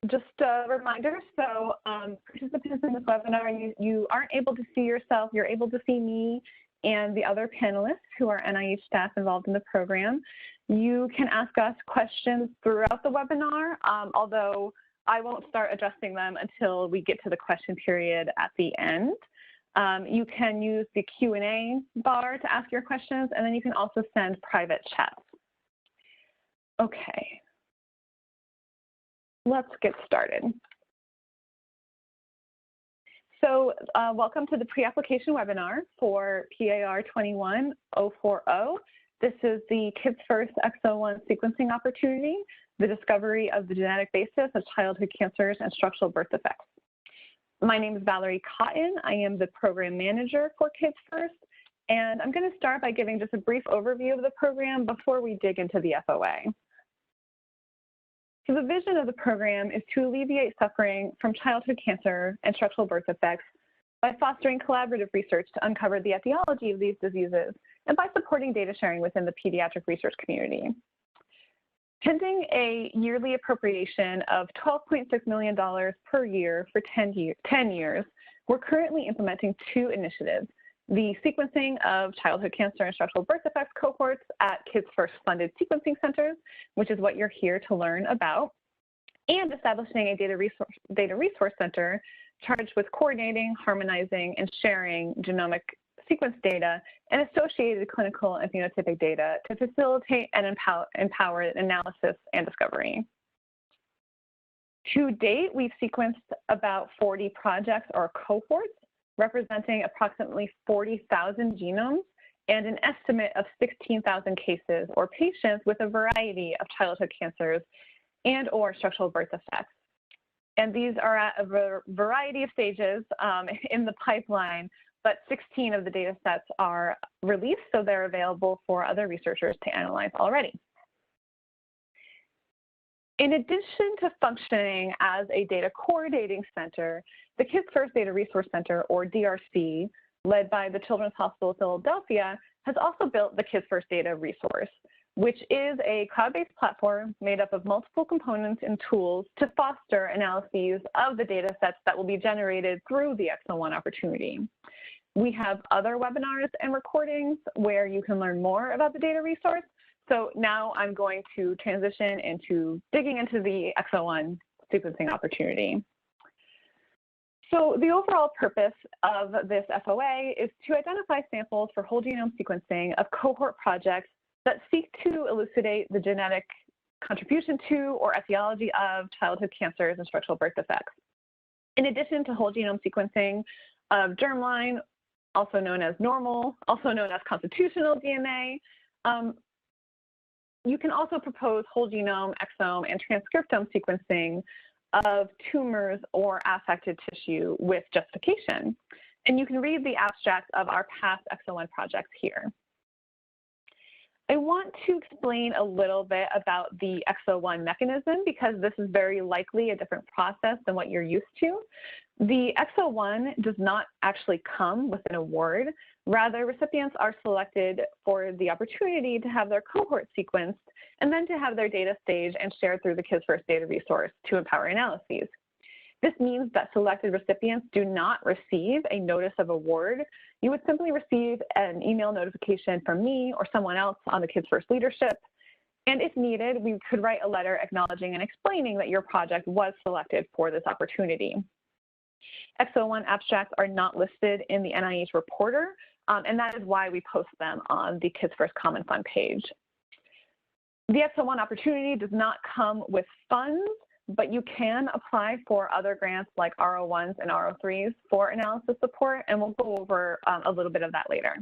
Just a reminder, so participants in this webinar, you aren't able to see yourself, you're able to see me and the other panelists who are NIH staff involved in the program. You can ask us questions throughout the webinar, although I won't start addressing them until we get to the question period at the end. You can use the Q&A bar to ask your questions, and then you can also send private chats. Okay. Let's get started. So welcome to the pre-application webinar for PAR-21-040. This is the Kids First Exo-1 sequencing opportunity, the discovery of the genetic basis of childhood cancers and structural birth defects. My name is Valerie Cotton. I am the program manager for Kids First, and I'm going to start by giving just a brief overview of the program before we dig into the FOA. So the vision of the program is to alleviate suffering from childhood cancer and structural birth defects by fostering collaborative research to uncover the etiology of these diseases and by supporting data sharing within the pediatric research community. Pending a yearly appropriation of $12.6 million per year for 10 years, we're currently implementing two initiatives: the sequencing of childhood cancer and structural birth defects cohorts at Kids First funded sequencing centers, which is what you're here to learn about, and establishing a data resource center charged with coordinating, harmonizing, and sharing genomic sequence data and associated clinical and phenotypic data to facilitate and empower analysis and discovery. To date, we've sequenced about 40 projects or cohorts, representing approximately 40,000 genomes and an estimate of 16,000 cases or patients with a variety of childhood cancers and or structural birth defects. And these are at a variety of stages in the pipeline, but 16 of the data sets are released, so they're available for other researchers to analyze already. In addition to functioning as a data coordinating center, the Kids First Data Resource Center, or DRC, led by the Children's Hospital of Philadelphia, has also built the Kids First Data Resource, which is a cloud-based platform made up of multiple components and tools to foster analyses of the data sets that will be generated through the Exo-1 opportunity. We have other webinars and recordings where you can learn more about the data resource. So now I'm going to transition into digging into the Exo-1 sequencing opportunity. So the overall purpose of this FOA is to identify samples for whole genome sequencing of cohort projects that seek to elucidate the genetic contribution to or etiology of childhood cancers and structural birth defects. In addition to whole genome sequencing of germline, also known as normal, also known as constitutional DNA, you can also propose whole genome, exome, and transcriptome sequencing of tumors or affected tissue with justification. And you can read the abstract of our past Exo-1 projects here. I want to explain a little bit about the Exo-1 mechanism because this is very likely a different process than what you're used to. The Exo-1 does not actually come with an award. Rather, recipients are selected for the opportunity to have their cohort sequenced and then to have their data staged and shared through the Kids First Data Resource to empower analyses. This means that selected recipients do not receive a notice of award. You would simply receive an email notification from me or someone else on the Kids First leadership. And if needed, we could write a letter acknowledging and explaining that your project was selected for this opportunity. Exo-1 abstracts are not listed in the NIH reporter, and that is why we post them on the Kids First Common Fund page. The Exo-1 opportunity does not come with funds, but you can apply for other grants like R01s and R03s for analysis support, and we'll go over a little bit of that later.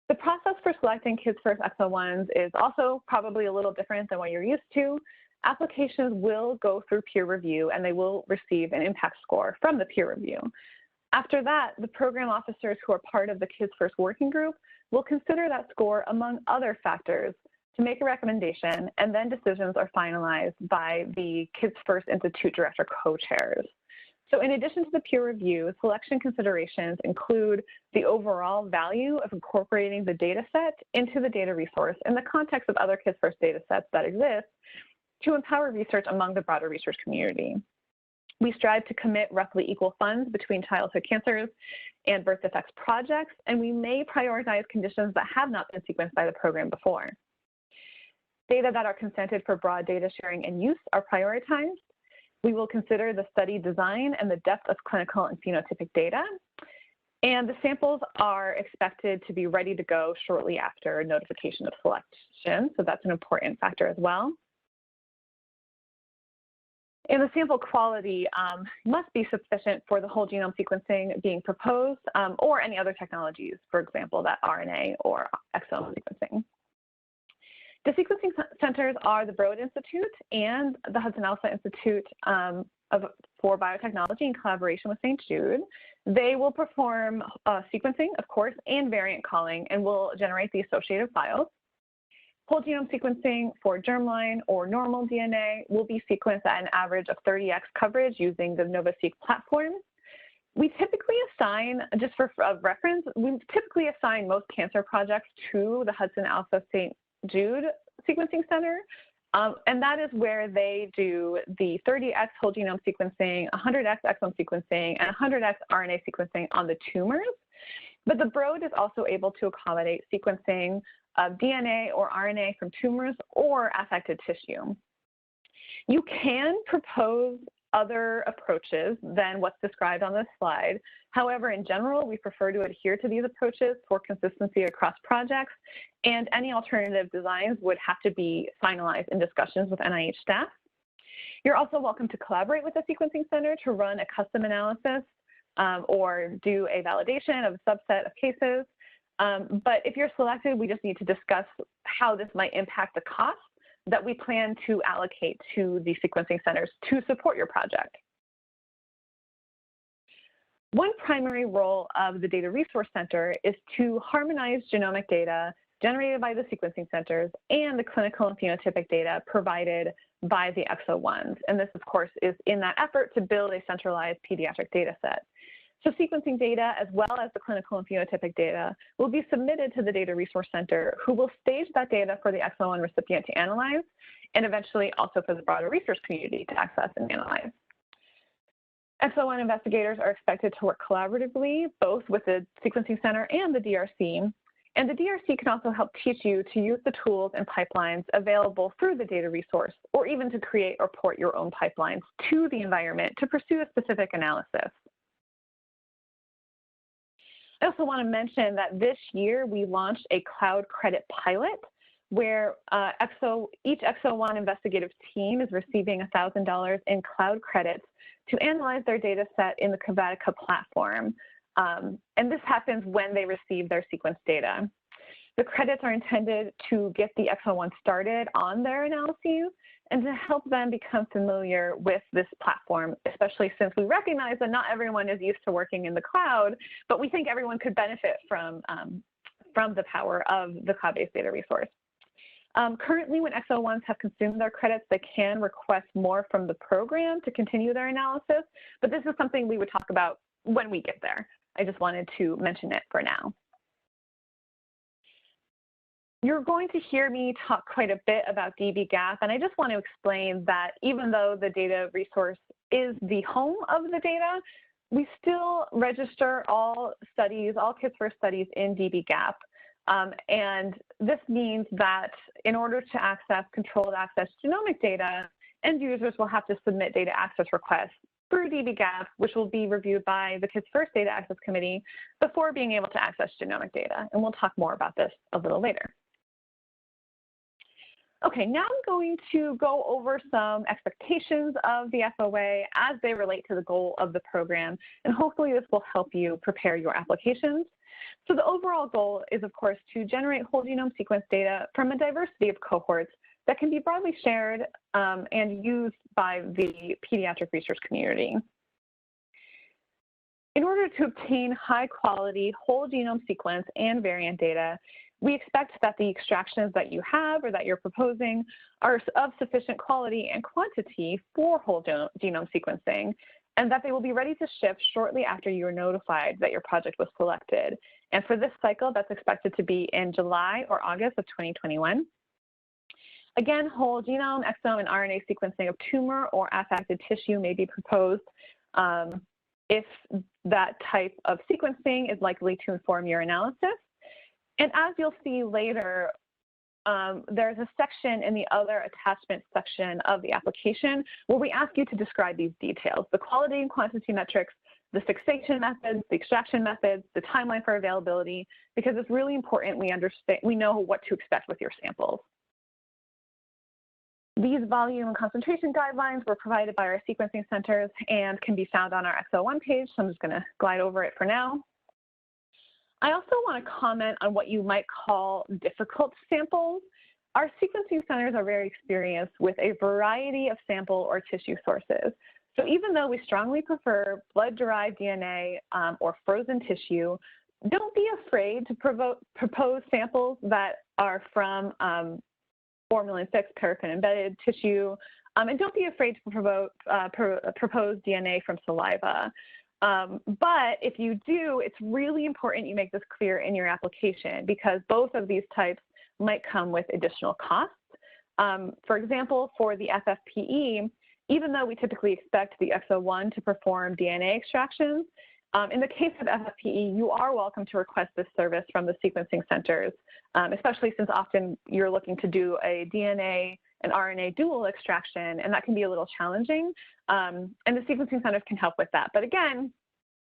The process for selecting Kids First Exo-1s is also probably a little different than what you're used to. Applications will go through peer review, and they will receive an impact score from the peer review. After that, the program officers who are part of the Kids First working group will consider that score among other factors to make a recommendation, and then decisions are finalized by the Kids First Institute Director co-chairs. So in addition to the peer review, selection considerations include the overall value of incorporating the data set into the data resource in the context of other Kids First data sets that exist, to empower research among the broader research community. We strive to commit roughly equal funds between childhood cancers and birth defects projects, and we may prioritize conditions that have not been sequenced by the program before. Data that are consented for broad data sharing and use are prioritized. We will consider the study design and the depth of clinical and phenotypic data. And the samples are expected to be ready to go shortly after notification of selection. So that's an important factor as well. And the sample quality must be sufficient for the whole genome sequencing being proposed or any other technologies, for example, that RNA or exome sequencing. The sequencing centers are the Broad Institute and the Hudson Alpha Institute for Biotechnology in collaboration with St. Jude. They will perform sequencing, of course, and variant calling, and will generate the associated files. Whole genome sequencing for germline or normal DNA will be sequenced at an average of 30x coverage using the NovaSeq platform. We typically assign, just for reference, we typically assign most cancer projects to the Hudson Alpha St. Jude Sequencing Center, and that is where they do the 30x whole genome sequencing, 100x exome sequencing, and 100x RNA sequencing on the tumors. But the Broad is also able to accommodate sequencing of DNA or RNA from tumors or affected tissue. You can propose other approaches than what's described on this slide. However, in general, we prefer to adhere to these approaches for consistency across projects, and any alternative designs would have to be finalized in discussions with NIH staff. You're also welcome to collaborate with the Sequencing Center to run a custom analysis or do a validation of a subset of cases. But if you're selected, we just need to discuss how this might impact the cost that we plan to allocate to the sequencing centers to support your project. One primary role of the Data Resource Center is to harmonize genomic data generated by the sequencing centers and the clinical and phenotypic data provided by the EXO-1s. And this, of course, is in that effort to build a centralized pediatric data set. So sequencing data, as well as the clinical and phenotypic data, will be submitted to the Data Resource Center, who will stage that data for the EXO-1 recipient to analyze, and eventually also for the broader research community to access and analyze. EXO-1 investigators are expected to work collaboratively, both with the Sequencing Center and the DRC. And the DRC can also help teach you to use the tools and pipelines available through the data resource, or even to create or port your own pipelines to the environment to pursue a specific analysis. I also want to mention that this year we launched a cloud credit pilot where each EXO-1 investigative team is receiving $1,000 in cloud credits to analyze their data set in the Cavatica platform. And this happens when they receive their sequence data. The credits are intended to get the EXO-1 started on their analyses and to help them become familiar with this platform, especially since we recognize that not everyone is used to working in the cloud, but we think everyone could benefit from the power of the cloud-based data resource. Currently, when EXO-1s have consumed their credits, they can request more from the program to continue their analysis, but this is something we would talk about when we get there. I just wanted to mention it for now. You're going to hear me talk quite a bit about dbGaP, and I just want to explain that even though the data resource is the home of the data, we still register all studies, all Kids First studies in dbGaP. And this means that in order to access controlled access genomic data, end users will have to submit data access requests through dbGaP, which will be reviewed by the Kids First Data Access Committee before being able to access genomic data. And we'll talk more about this a little later. Okay, now I'm going to go over some expectations of the FOA as they relate to the goal of the program, and hopefully this will help you prepare your applications. So the overall goal is, of course, to generate whole genome sequence data from a diversity of cohorts that can be broadly shared and used by the pediatric research community. In order to obtain high-quality whole genome sequence and variant data, we expect that the extractions that you have or that you're proposing are of sufficient quality and quantity for whole genome sequencing, and that they will be ready to ship shortly after you are notified that your project was selected. And for this cycle, that's expected to be in July or August of 2021. Again, whole genome, exome, and RNA sequencing of tumor or affected tissue may be proposed if that type of sequencing is likely to inform your analysis. And as you'll see later, there's a section in the other attachment section of the application where we ask you to describe these details, the quality and quantity metrics, the fixation methods, the extraction methods, the timeline for availability, because it's really important we know what to expect with your samples. These volume and concentration guidelines were provided by our sequencing centers and can be found on our XO1 page, so I'm just going to glide over it for now. I also want to comment on what you might call difficult samples. Our sequencing centers are very experienced with a variety of sample or tissue sources. So even though we strongly prefer blood-derived DNA or frozen tissue, don't be afraid to propose samples that are from formalin-fixed, paraffin-embedded tissue, and don't be afraid to propose DNA from saliva. But if you do, it's really important you make this clear in your application because both of these types might come with additional costs. For example, for the FFPE, even though we typically expect the XO1 to perform DNA extractions, in the case of FFPE, you are welcome to request this service from the sequencing centers, especially since often you're looking to do a DNA and RNA dual extraction, and that can be a little challenging. And the sequencing centers can help with that. But again,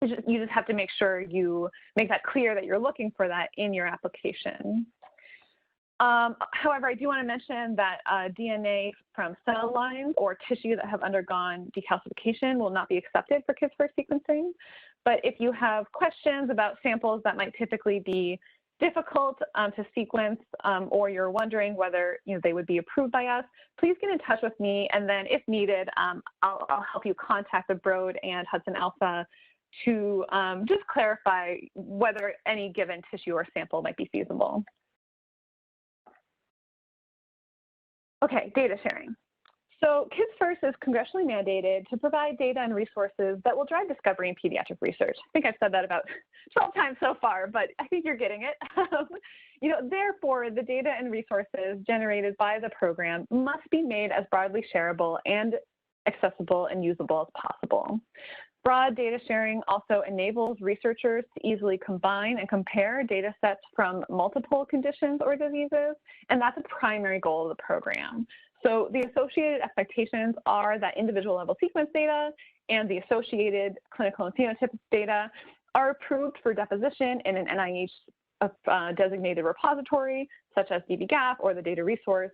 you just have to make sure you make that clear that you're looking for that in your application. However, I do want to mention that DNA from cell lines or tissue that have undergone decalcification will not be accepted for kids first sequencing. But if you have questions about samples that might typically be difficult to sequence, or you're wondering whether they would be approved by us, please get in touch with me, and then if needed, I'll help you contact the Broad and Hudson Alpha to just clarify whether any given tissue or sample might be feasible. Okay, data sharing. So Kids First is congressionally mandated to provide data and resources that will drive discovery in pediatric research. I think I've said that about 12 times so far, but I think you're getting it. Therefore, the data and resources generated by the program must be made as broadly shareable and accessible and usable as possible. Broad data sharing also enables researchers to easily combine and compare data sets from multiple conditions or diseases, and that's a primary goal of the program. So the associated expectations are that individual level sequence data and the associated clinical and phenotypic data are approved for deposition in an NIH designated repository, such as dbGaP or the data resource,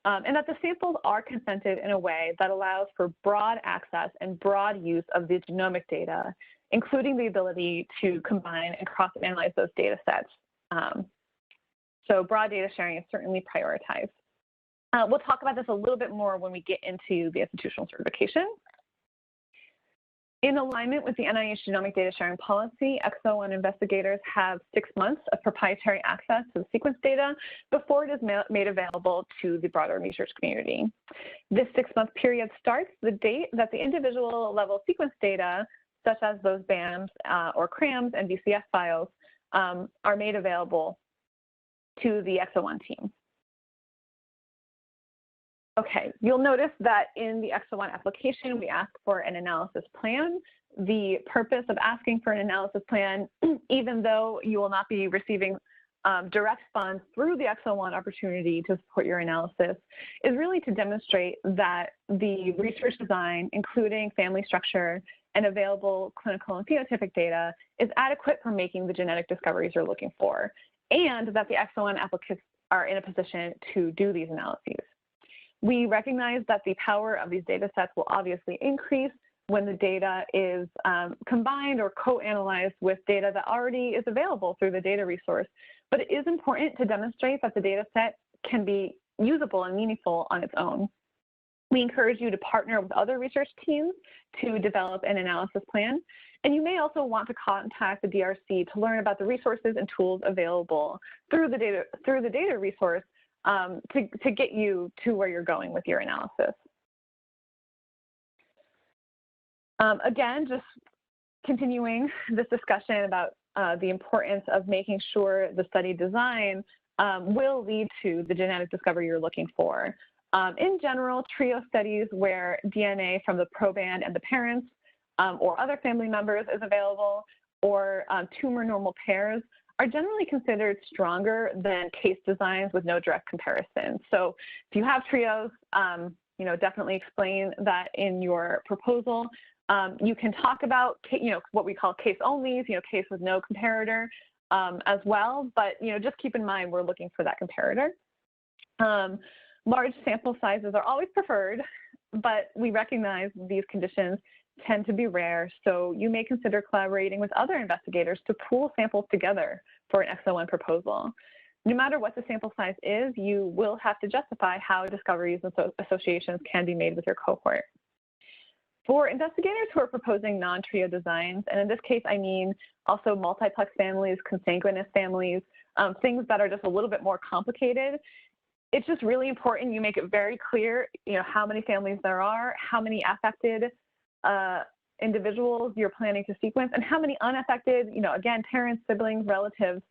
and that the samples are consented in a way that allows for broad access and broad use of the genomic data, including the ability to combine and cross-analyze those data sets. So broad data sharing is certainly prioritized. We'll talk about this a little bit more when we get into the institutional certification. In alignment with the NIH genomic data sharing policy, XO1 investigators have 6 months of proprietary access to the sequence data before it is made available to the broader research community. This 6-month period starts the date that the individual level sequence data, such as those BAMs or CRAMs and VCF files, are made available to the XO1 team. Okay, you'll notice that in the XO1 application, we ask for an analysis plan. The purpose of asking for an analysis plan, even though you will not be receiving direct funds through the XO1 opportunity to support your analysis, is really to demonstrate that the research design, including family structure and available clinical and phenotypic data, is adequate for making the genetic discoveries you're looking for, and that the XO1 applicants are in a position to do these analyses. We recognize that the power of these data sets will obviously increase when the data is combined or co-analyzed with data that already is available through the data resource. But it is important to demonstrate that the data set can be usable and meaningful on its own. We encourage you to partner with other research teams to develop an analysis plan. And you may also want to contact the DRC to learn about the resources and tools available through the data resource to get you to where you're going with your analysis. Again, just continuing this discussion about the importance of making sure the study design will lead to the genetic discovery you're looking for. In general, trio studies where DNA from the proband and the parents or other family members is available, or tumor normal pairs are generally considered stronger than case designs with no direct comparison. So if you have trios, definitely explain that in your proposal. You can talk about, what we call case onlys, case with no comparator as well, but, just keep in mind we're looking for that comparator. Large sample sizes are always preferred, but we recognize these conditions tend to be rare, so you may consider collaborating with other investigators to pool samples together for an XO1 proposal. No matter what the sample size is, you will have to justify how discoveries and associations can be made with your cohort. For investigators who are proposing non-trio designs, and in this case I mean also multiplex families, consanguineous families, things that are just a little bit more complicated, it's just really important you make it very clear, how many families there are, how many affected individuals you're planning to sequence, and how many unaffected, again, parents, siblings, relatives,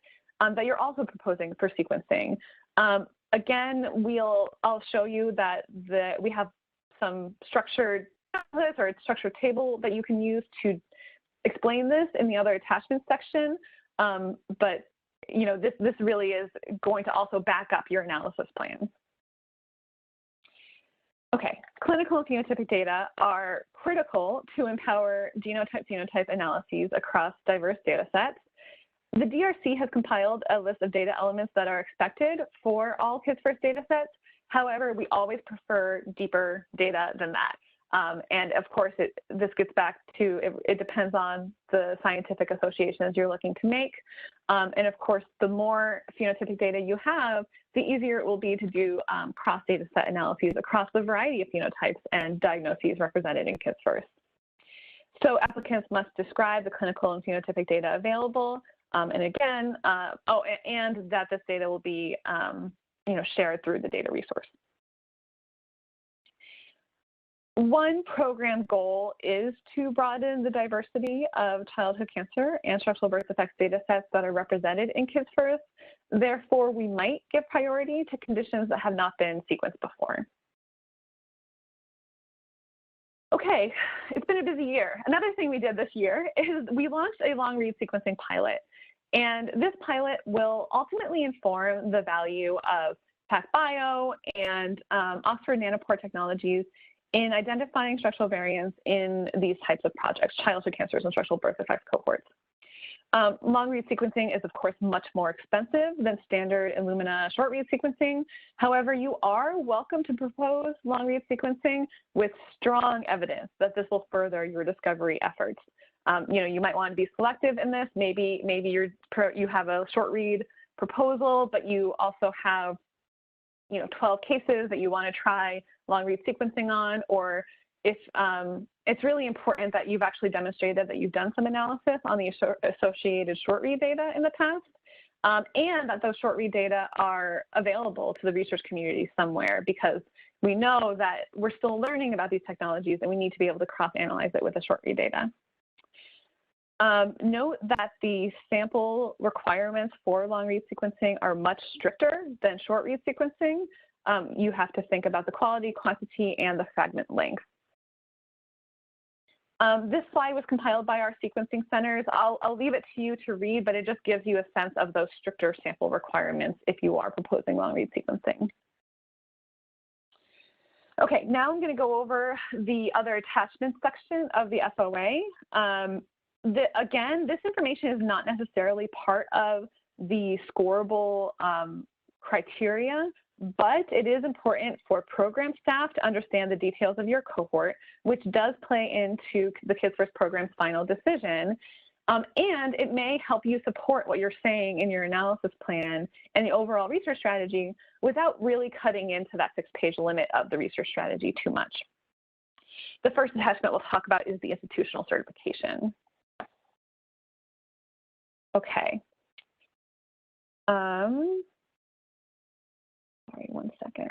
that you're also proposing for sequencing. Again, I'll show you that we have some structured templates or a structured table that you can use to explain this in the other attachments section, but this really is going to also back up your analysis plans. Okay, clinical and phenotypic data are critical to empower genotype-phenotype analyses across diverse data sets. The DRC has compiled a list of data elements that are expected for all Kids First data sets. However, we always prefer deeper data than that. And of course, this gets back to, it depends on the scientific associations you're looking to make. And of course, the more phenotypic data you have, the easier it will be to do cross data set analyses across the variety of phenotypes and diagnoses represented in Kids First. So applicants must describe the clinical and phenotypic data available. And again, and that this data will be shared through the data resource. One program goal is to broaden the diversity of childhood cancer and structural birth defects data sets that are represented in Kids First. Therefore, we might give priority to conditions that have not been sequenced before. Okay, it's been a busy year. Another thing we did this year is we launched a long-read sequencing pilot. And this pilot will ultimately inform the value of PacBio and Oxford Nanopore Technologies in identifying structural variants in these types of projects, childhood cancers and structural birth defects cohorts. Long-read sequencing is, of course, much more expensive than standard Illumina short-read sequencing. However, you are welcome to propose long-read sequencing with strong evidence that this will further your discovery efforts. You might want to be selective in this. Maybe you have a short-read proposal, but you also have 12 cases that you want to try long-read sequencing on, or if it's really important that you've actually demonstrated that you've done some analysis on the associated short-read data in the past, and that those short-read data are available to the research community somewhere, because we know that we're still learning about these technologies and we need to be able to cross-analyze it with the short-read data. Note that the sample requirements for long-read sequencing are much stricter than short-read sequencing. You have to think about the quality, quantity, and the fragment length. This slide was compiled by our sequencing centers. I'll leave it to you to read, but it just gives you a sense of those stricter sample requirements if you are proposing long-read sequencing. Okay, now I'm going to go over the other attachment section of the FOA. Again, this information is not necessarily part of the scorable criteria, but it is important for program staff to understand the details of your cohort, which does play into the Kids First program's final decision. And it may help you support what you're saying in your analysis plan and the overall research strategy without really cutting into that 6-page limit of the research strategy too much. The first attachment we'll talk about is the institutional certification. Okay. Sorry, one second.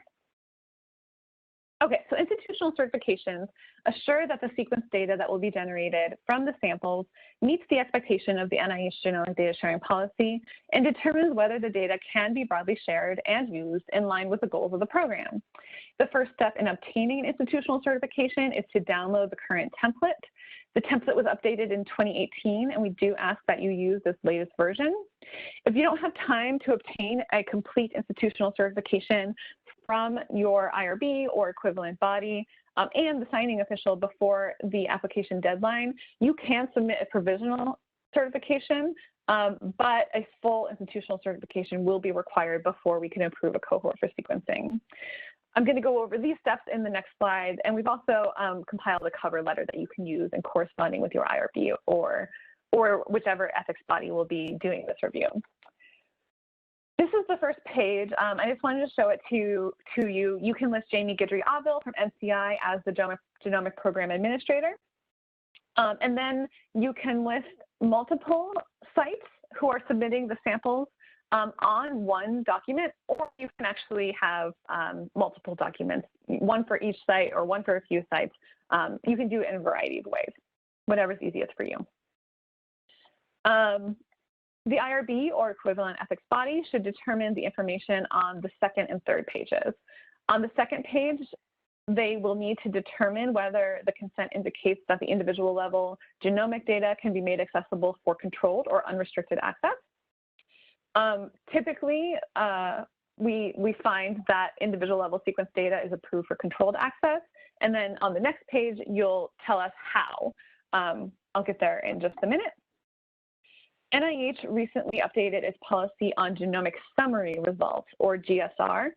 Okay, so institutional institutional certifications assure that the sequence data that will be generated from the samples meets the expectation of the NIH genomic data sharing policy and determines whether the data can be broadly shared and used in line with the goals of the program. The first step in obtaining institutional certification is to download the current template. The template was updated in 2018, and we do ask that you use this latest version. If you don't have time to obtain a complete institutional certification from your IRB or equivalent body and the signing official before the application deadline, you can submit a provisional certification, but a full institutional certification will be required before we can approve a cohort for sequencing. I'm going to go over these steps in the next slide, and we've also compiled a cover letter that you can use in corresponding with your IRB or whichever ethics body will be doing this review. This is the first page. I just wanted to show it to you. You can list Jamie Guidry-Aville from NCI as the Genomic Program Administrator. And then you can list multiple sites who are submitting the samples on one document, or you can actually have multiple documents, one for each site or one for a few sites. You can do it in a variety of ways, whatever's easiest for you. The IRB or equivalent ethics body should determine the information on the second and third pages. On the second page, they will need to determine whether the consent indicates that the individual level genomic data can be made accessible for controlled or unrestricted access. Typically, we find that individual level sequence data is approved for controlled access. And then on the next page, you'll tell us how. I'll get there in just a minute. NIH recently updated its policy on genomic summary results, or GSR.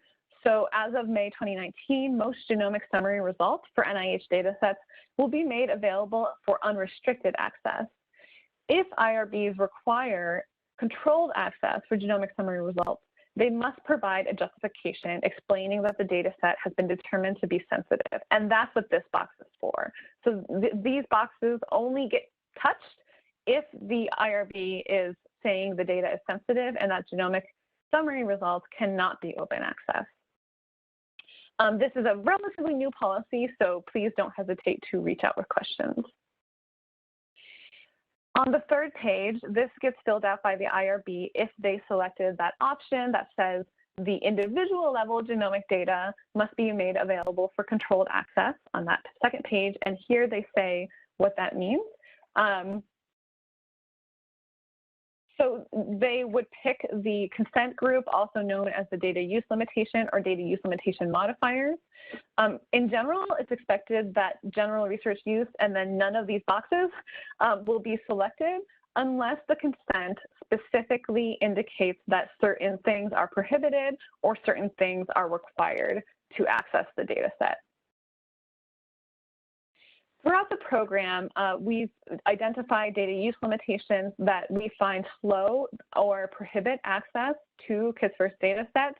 So as of May 2019, most genomic summary results for NIH datasets will be made available for unrestricted access. If IRBs require controlled access for genomic summary results, they must provide a justification explaining that the data set has been determined to be sensitive. And that's what this box is for. So these boxes only get touched if the IRB is saying the data is sensitive and that genomic summary results cannot be open access. This is a relatively new policy, so please don't hesitate to reach out with questions. On the third page, this gets filled out by the IRB if they selected that option that says the individual level genomic data must be made available for controlled access on that second page, and here they say what that means. So they would pick the consent group, also known as the data use limitation or data use limitation modifiers. In general, it's expected that general research use and then none of these boxes will be selected unless the consent specifically indicates that certain things are prohibited or certain things are required to access the data set. Throughout the program, we've identified data use limitations that we find slow or prohibit access to Kids First data sets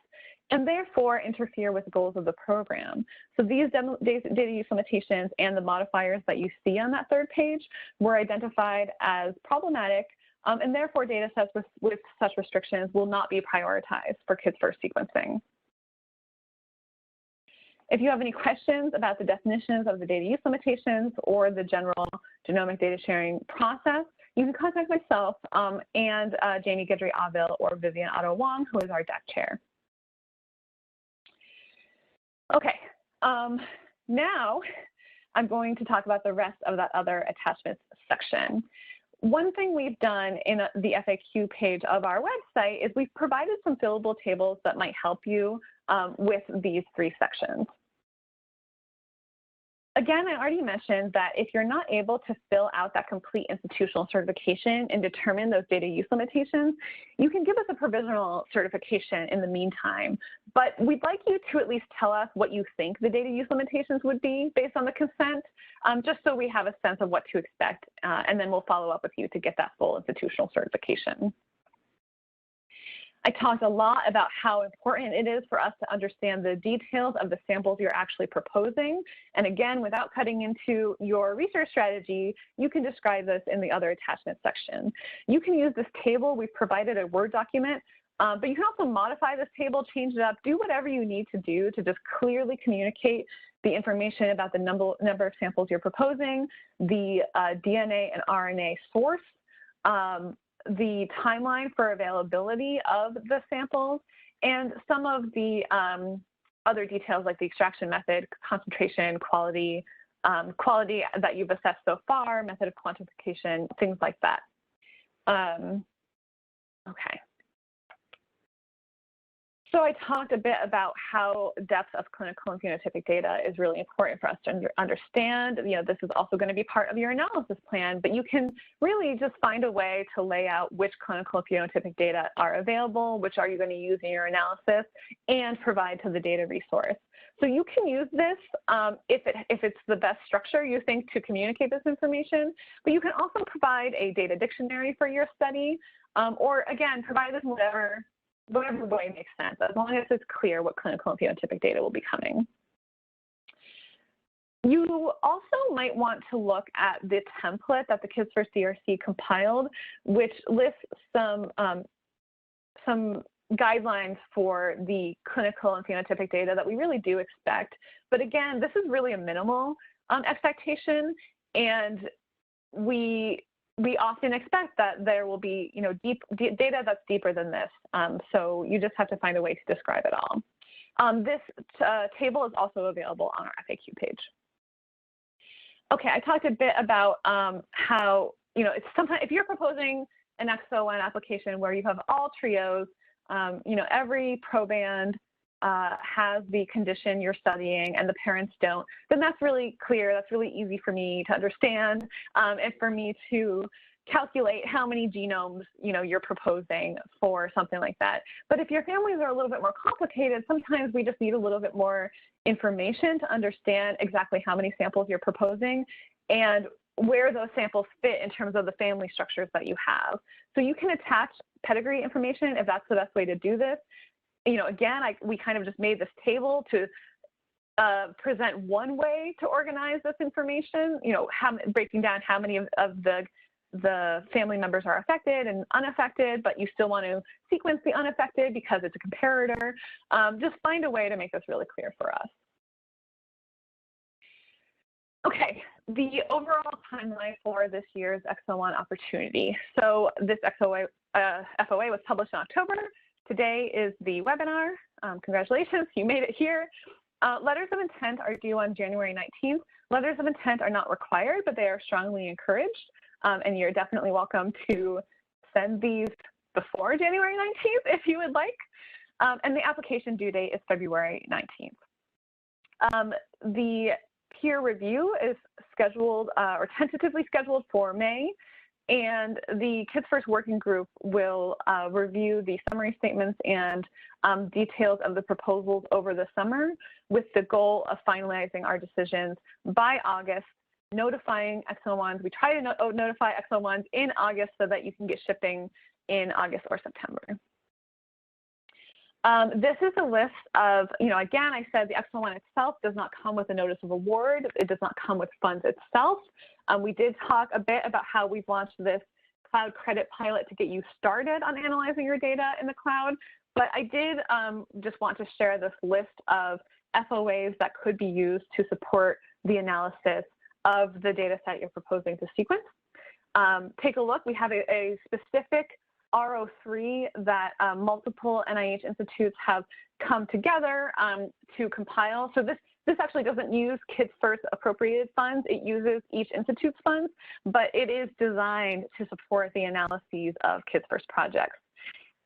and therefore interfere with goals of the program. So these data use limitations and the modifiers that you see on that third page were identified as problematic, and therefore data sets with such restrictions will not be prioritized for Kids First sequencing. If you have any questions about the definitions of the data use limitations or the general genomic data sharing process, you can contact myself and Jamie Guidry-Aville or Vivian Otto-Wong, who is our DAC chair. Okay, now I'm going to talk about the rest of that other attachments section. One thing we've done in the FAQ page of our website is we've provided some fillable tables that might help you with these three sections. Again, I already mentioned that if you're not able to fill out that complete institutional certification and determine those data use limitations, you can give us a provisional certification in the meantime. But we'd like you to at least tell us what you think the data use limitations would be based on the consent, just so we have a sense of what to expect, and then we'll follow up with you to get that full institutional certification. I talked a lot about how important it is for us to understand the details of the samples you're actually proposing. And again, without cutting into your research strategy, you can describe this in the other attachment section. You can use this table. We've provided a Word document, but you can also modify this table, change it up, do whatever you need to do to just clearly communicate the information about the number of samples you're proposing, the DNA and RNA source, the timeline for availability of the samples, and some of the other details like the extraction method, concentration, quality, quality that you've assessed so far, method of quantification, things like that. Okay. So I talked a bit about how depth of clinical and phenotypic data is really important for us to understand. You know, this is also going to be part of your analysis plan, but you can really just find a way to lay out which clinical and phenotypic data are available, which are you going to use in your analysis, and provide to the data resource. So you can use this if it's the best structure you think to communicate this information, but you can also provide a data dictionary for your study, or again, provide this in whatever way makes sense, as long as it's clear what clinical and phenotypic data will be coming. You also might want to look at the template that the Kids First DRC compiled, which lists some guidelines for the clinical and phenotypic data that we really do expect. But again, this is really a minimal expectation, and we often expect that there will be, you know, data that's deeper than this. So you just have to find a way to describe it all. This table is also available on our FAQ page. Okay, I talked a bit about how, you know, it's sometimes if you're proposing an XO1 application where you have all trios, you know, every proband has the condition you're studying and the parents don't, then that's really clear. That's really easy for me to understand and for me to calculate how many genomes, you know, you're proposing for something like that. But if your families are a little bit more complicated, sometimes we just need a little bit more information to understand exactly how many samples you're proposing and where those samples fit in terms of the family structures that you have. So you can attach pedigree information if that's the best way to do this. You know, again, we kind of just made this table to present one way to organize this information, you know, breaking down how many of the family members are affected and unaffected, but you still want to sequence the unaffected because it's a comparator. Just find a way to make this really clear for us. Okay, the overall timeline for this year's XO1 opportunity. So this FOA was published in October. Today is the webinar. Congratulations, you made it here. Letters of intent are due on January 19th. Letters of intent are not required, but they are strongly encouraged. And you're definitely welcome to send these before January 19th if you would like. And the application due date is February 19th. The peer review is scheduled or tentatively scheduled for May. And the Kids First Working Group will review the summary statements and details of the proposals over the summer with the goal of finalizing our decisions by August, notifying XO1s. We try to notify XO1s in August so that you can get shipping in August or September. This is a list of, you know, again, I said the XO1 itself does not come with a notice of award. It does not come with funds itself. We did talk a bit about how we've launched this cloud credit pilot to get you started on analyzing your data in the cloud. But I did just want to share this list of FOAs that could be used to support the analysis of the data set you're proposing to sequence. Take a look. We have a specific R03 that multiple NIH institutes have come together to compile. So this actually doesn't use Kids First appropriated funds. It uses each institute's funds, but it is designed to support the analyses of Kids First projects.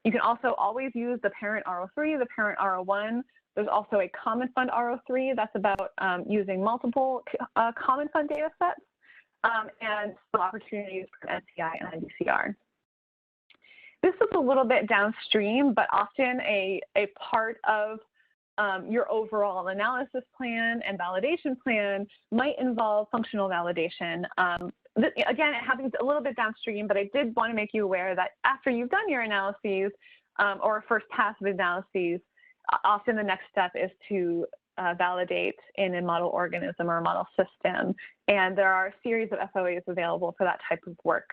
You can also always use the parent R03, the parent R01. There's also a common fund R03 that's about using multiple common fund data sets and some opportunities for NCI and NDCR. This is a little bit downstream, but often a part of your overall analysis plan and validation plan might involve functional validation. Again, it happens a little bit downstream, but I did want to make you aware that after you've done your analyses or first pass of analyses, often the next step is to validate in a model organism or a model system. And there are a series of FOAs available for that type of work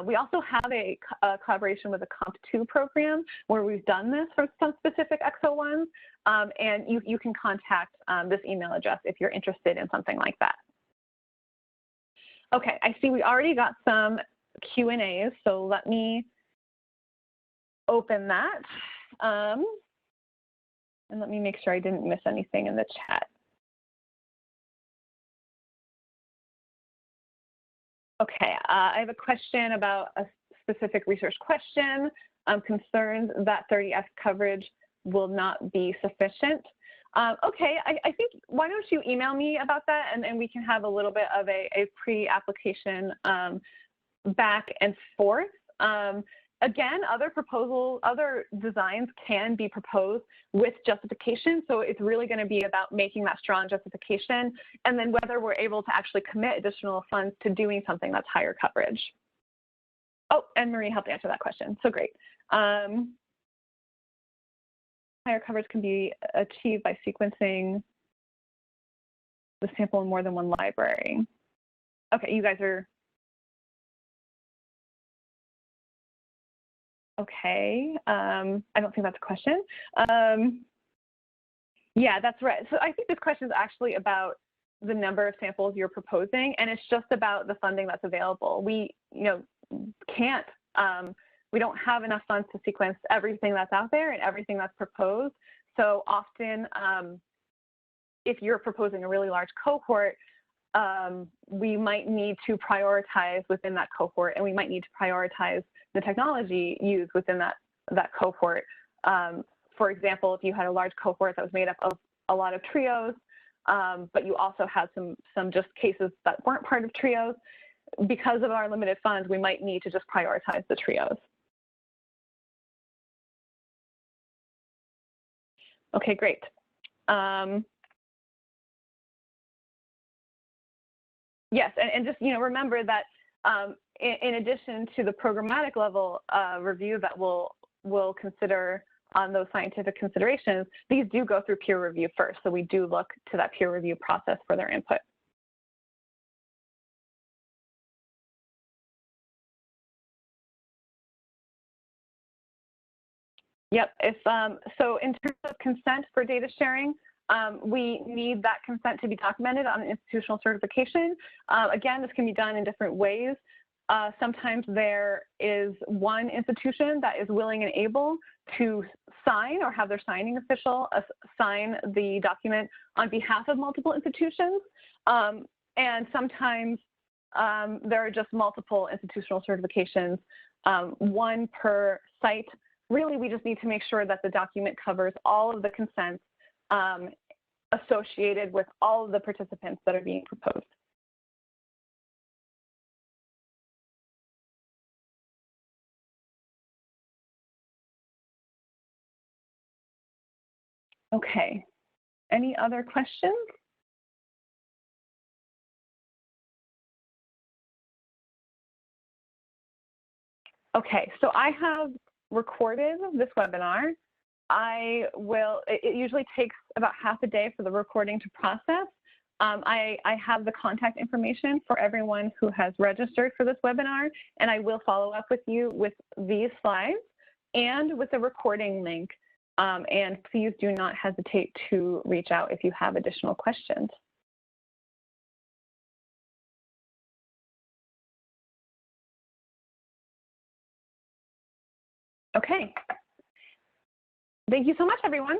We also have a collaboration with the Comp2 program where we've done this for some specific XO1s, and you can contact this email address if you're interested in something like that. Okay, I see we already got some Q&As, so let me open that. And let me make sure I didn't miss anything in the chat. Okay, I have a question about a specific research question, concerns that 30X coverage will not be sufficient. Okay, I think, why don't you email me about that, and we can have a little bit of a pre-application back and forth. Again, other designs can be proposed with justification. So it's really going to be about making that strong justification, and then whether we're able to actually commit additional funds to doing something that's higher coverage. Oh, and Marie helped answer that question. So great. Higher coverage can be achieved by sequencing the sample in more than one library. Okay, you guys are. Okay, I don't think that's a question. Yeah, that's right. So I think this question is actually about the number of samples you're proposing, and it's just about the funding that's available. We, can't, we don't have enough funds to sequence everything that's out there and everything that's proposed. So often, if you're proposing a really large cohort, we might need to prioritize within that cohort, and we might need to prioritize the technology used within that cohort. For example, if you had a large cohort that was made up of a lot of trios, but you also had some just cases that weren't part of trios, because of our limited funds, we might need to just prioritize the trios. Okay, great. Yes, and just remember that in addition to the programmatic level review that we'll consider on those scientific considerations, these do go through peer review first. So we do look to that peer review process for their input. Yep. So in terms of consent for data sharing, we need that consent to be documented on institutional certification. Again, this can be done in different ways. Sometimes there is one institution that is willing and able to sign or have their signing official sign the document on behalf of multiple institutions. And sometimes there are just multiple institutional certifications, one per site. Really, we just need to make sure that the document covers all of the consents associated with all of the participants that are being proposed. Okay, any other questions? Okay, so I have recorded this webinar. It usually takes about half a day for the recording to process. I have the contact information for everyone who has registered for this webinar, and I will follow up with you with these slides and with the recording link. And please do not hesitate to reach out if you have additional questions. Okay. Thank you so much, everyone.